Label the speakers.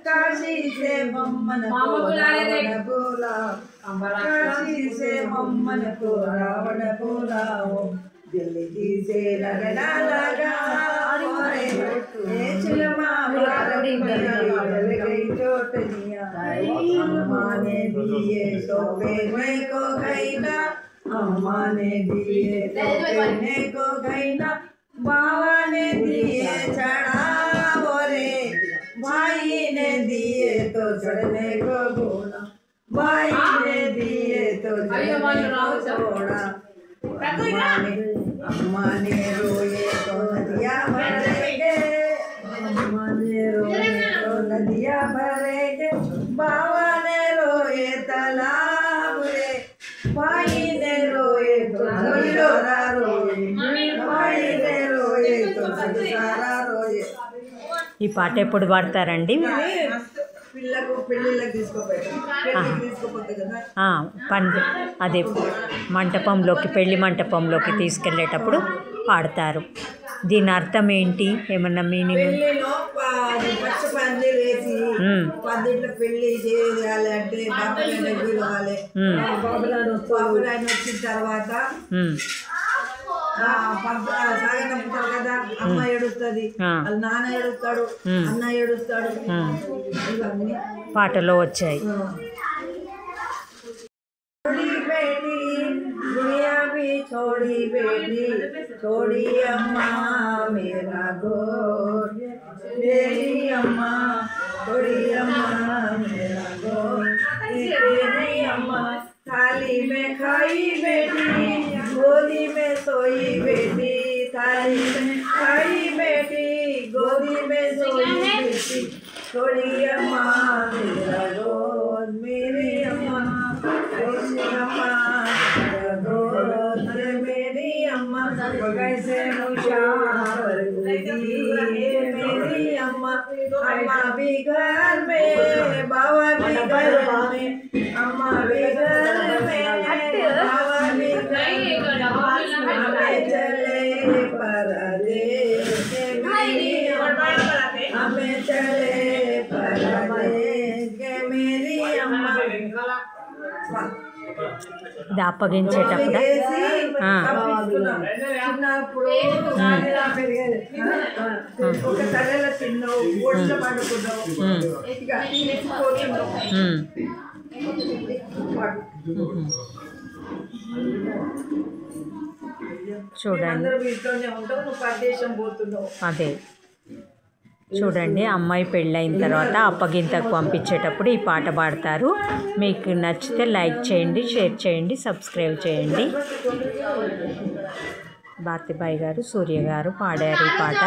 Speaker 1: काशी से मम्मन को रावण बोला, काशी से मम्मन को रावण बोलाओ, दिल्ली से लगना लगा गई चोटनिया। अम्मा ने दिए सोने को गईना, अम्मा ने दिए सोने को गईना, बाबा ने दिए चढ़ाओ रे, भाई ने दिए तो चढ़ने को घोड़ा, भाई ने दिए तो चढ़ने को घोड़ा। अम्मा ने रोए तो नदिया भरेंगे, अम्मा ने रोए तो नदिया भरेंगे, बाबा ने रोए तालाब रे, भाई ने रोए तो सारा रोए, भाई ने रोए तो सारा रोए।
Speaker 2: ఈ పాట ఎప్పుడు పాడతారండి? అదే మంటపంలోకి, పెళ్లి మంటపంలోకి తీసుకెళ్ళేటప్పుడు పాడతారు. దీని అర్థం ఏంటి? ఏమన్నా మీనింగ్?
Speaker 1: సాగనంపుతారు కదా, అమ్మ ఏడుస్తుంది, నాన్న ఏడుస్తాడు, అన్న ఏడుస్తాడు,
Speaker 2: పాటలో వచ్చాయి.
Speaker 1: दुनिया भी छोड़ी बेटी, छोड़ी अम्मा मेरा गोर, मेरी अम्मा छोड़ी अम्मा मेरा गोर, तेरी अम्मा थाली में खाई बेटी, गोदी में सोई बेटी, थाली में खाई बेटी, गोदी में सोई बेटी, छोड़ी अम्मा मेरा गोर, मेरी अम्मा छोड़ी अम्मा मेरा गोर, मेरी अम्मा कैसे मुशावर हुई, मेरी अम्मा, अम्मा भी घर में, बाबा भी घर में, अम्मा भी घर में, बाबा भी घर में, चले परदेश के मेरी अम्मा, हमें चले परदेश के मेरी अम्मा।
Speaker 2: ఇది అప్పగించేటప్పుడు
Speaker 1: ఒక తలలో తిన్నావు, ఒడిలో పండుకున్నావు,
Speaker 2: చూడండి. అదే చూడండి, అమ్మాయి పెళ్ళైన తర్వాత అప్పగింతకు పంపించేటప్పుడు ఈ పాట పాడతారు. మీకు నచ్చితే లైక్ చేయండి, షేర్ చేయండి, సబ్స్క్రైబ్ చేయండి. భారతిబాయి గారు, సూర్య గారు పాడారు ఈ పాట.